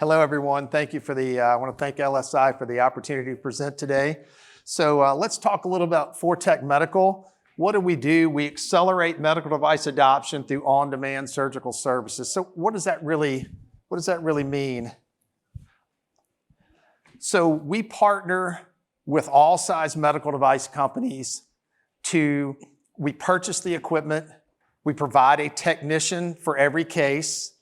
Hello, everyone. Thank you for I want to thank LSI for the opportunity to present today. So let's talk a little about ForTec Medical. What do? We accelerate medical device adoption through on-demand surgical services. So what does that really mean? So we partner with all size medical device companies we purchase the equipment, we provide a technician for every case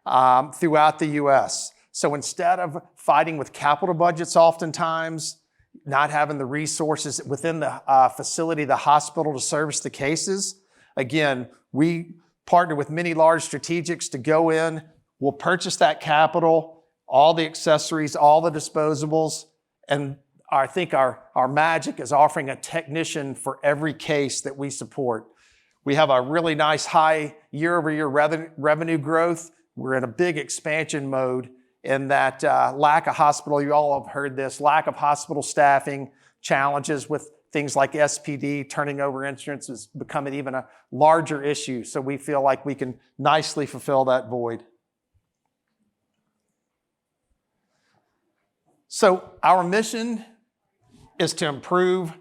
throughout the US. So instead of fighting with capital budgets oftentimes, not having the resources within the facility, the hospital to service the cases, again, we partner with many large strategics to go in, we'll purchase that capital, all the accessories, all the disposables, and I think our magic is offering a technician for every case that we support. We have a really nice high year-over-year revenue growth. We're in a big expansion mode in that lack of hospital, you all have heard this, lack of hospital staffing, challenges with things like SPD, turning over instruments is becoming even a larger issue. So we feel like we can nicely fulfill that void. So our mission is to improve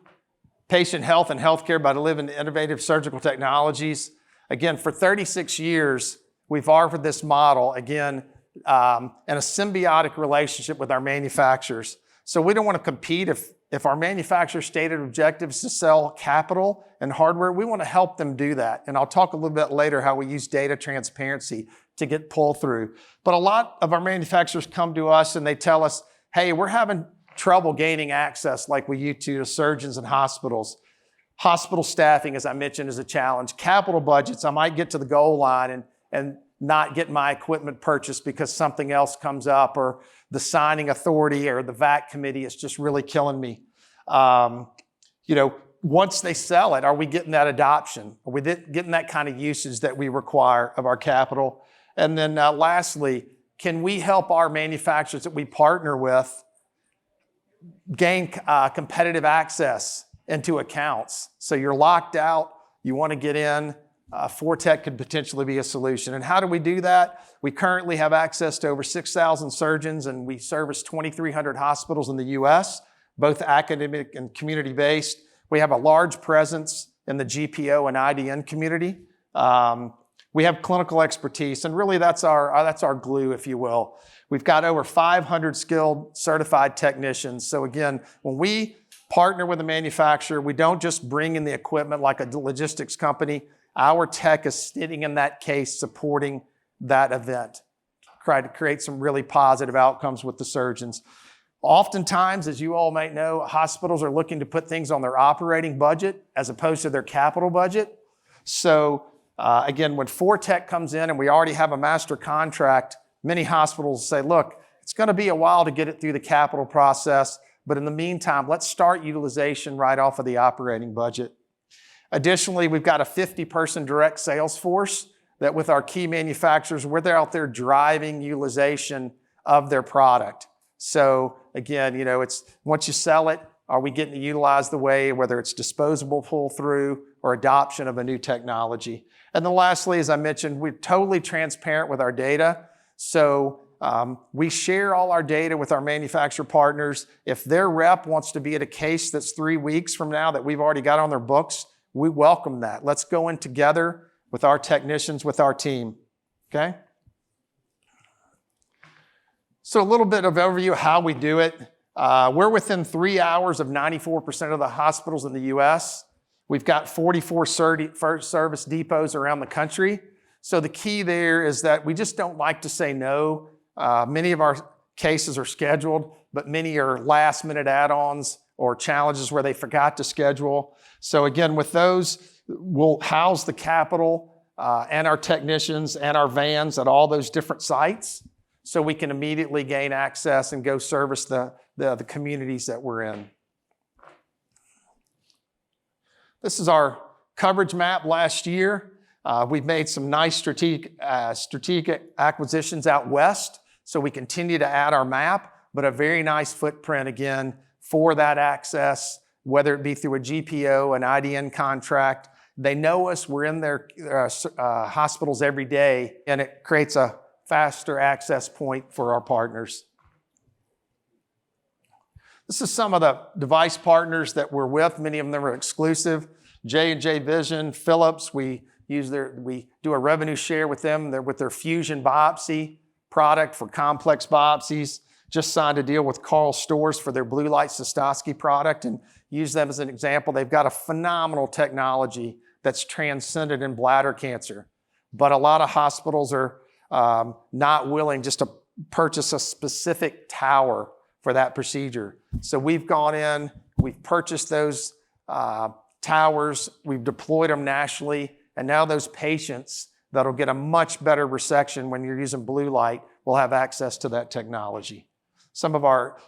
patient health and healthcare by delivering innovative surgical technologies. Again, for 36 years, we've offered this model, again, in a symbiotic relationship with our manufacturers. So we don't want to compete. If our manufacturer's stated objective is to sell capital and hardware, we want to help them do that. And I'll talk a little bit later how we use data transparency to get pull through. But a lot of our manufacturers come to us and they tell us, hey, we're having trouble gaining access like we used to surgeons and hospitals. Hospital staffing, as I mentioned, is a challenge. Capital budgets, I might get to the goal line and not get my equipment purchased because something else comes up, or the signing authority or the VAC committee is just really killing me. Once they sell it, are we getting that adoption? Are we getting that kind of usage that we require of our capital? And then lastly, can we help our manufacturers that we partner with gain competitive access into accounts? So you're locked out, you want to get in, ForTec could potentially be a solution. And how do we do that? We currently have access to over 6,000 surgeons, and we service 2,300 hospitals in the US, both academic and community-based. We have a large presence in the GPO and IDN community. We have clinical expertise, and really that's our glue, if you will. We've got over 500 skilled certified technicians. So again, when we partner with a manufacturer, we don't just bring in the equipment like a logistics company. Our tech is sitting in that case supporting that event. Try to create some really positive outcomes with the surgeons. Oftentimes, as you all might know, hospitals are looking to put things on their operating budget as opposed to their capital budget. So again, when ForTec comes in and we already have a master contract, many hospitals say, look, it's going to be a while to get it through the capital process, but in the meantime, let's start utilization right off of the operating budget. Additionally, we've got a 50-person direct sales force that with our key manufacturers, they're out there driving utilization of their product. So again, it's once you sell it, are we getting to utilize the way, whether it's disposable pull through or adoption of a new technology? And then lastly, as I mentioned, we're totally transparent with our data. So we share all our data with our manufacturer partners. If their rep wants to be at a case that's 3 weeks from now that we've already got on their books, we welcome that. Let's go in together with our technicians, with our team, okay? So a little bit of overview of how we do it. We're within 3 hours of 94% of the hospitals in the US. We've got 44 service depots around the country. So the key there is that we just don't like to say no. Many of our cases are scheduled, but many are last minute add-ons or challenges where they forgot to schedule. So again, with those, we'll house the capital and our technicians and our vans at all those different sites so we can immediately gain access and go service the communities that we're in. This is our coverage map last year. We've made some nice strategic acquisitions out west, so we continue to add our map, but a very nice footprint again for that access, whether it be through a GPO, an IDN contract. They know us, we're in their hospitals every day, and it creates a faster access point for our partners. This is some of the device partners that we're with. Many of them are exclusive. J&J Vision, Philips, we do a revenue share with them. They're with their Fusion biopsy product for complex biopsies. Just signed a deal with Karl Storz for their blue light cystoscopy product and use them as an example. They've got a phenomenal technology that's transcended in bladder cancer. But a lot of hospitals are not willing just to purchase a specific tower for that procedure. So we've gone in, we've purchased those towers, we've deployed them nationally, and now those patients that'll get a much better resection when you're using blue light will have access to that technology. Some of our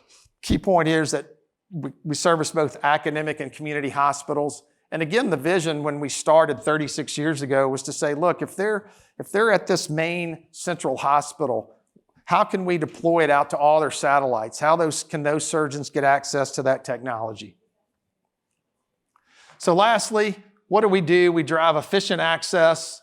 key point here is that we service both academic and community hospitals. And again, the vision when we started 36 years ago was to say, look, if they're at this main central hospital, how can we deploy it out to all their satellites? How can those surgeons get access to that technology? So lastly, what do? We drive efficient access.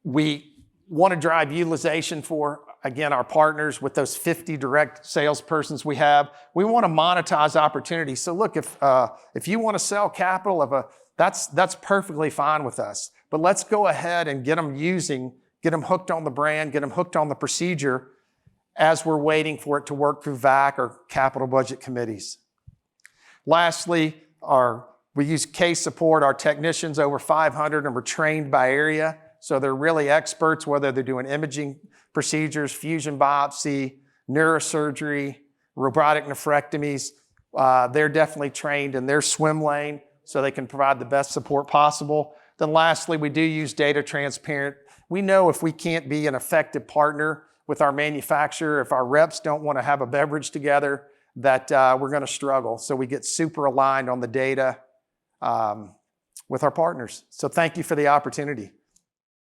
We want to drive utilization for, again, our partners with those 50 direct salespersons we have. We want to monetize opportunities. So look, if you want to sell capital, that's perfectly fine with us. But let's go ahead and get them hooked on the brand, get them hooked on the procedure as we're waiting for it to work through VAC or capital budget committees. Lastly, we use case support. Our technicians, over 500, and we're trained by area. So they're really experts, whether they're doing imaging procedures, fusion biopsy, neurosurgery, robotic nephrectomies. They're definitely trained in their swim lane so they can provide the best support possible. Then lastly, we do use data transparent. We know if we can't be an effective partner with our manufacturer, if our reps don't want to have a beverage together, that we're going to struggle. So we get super aligned on the data with our partners. So thank you for the opportunity.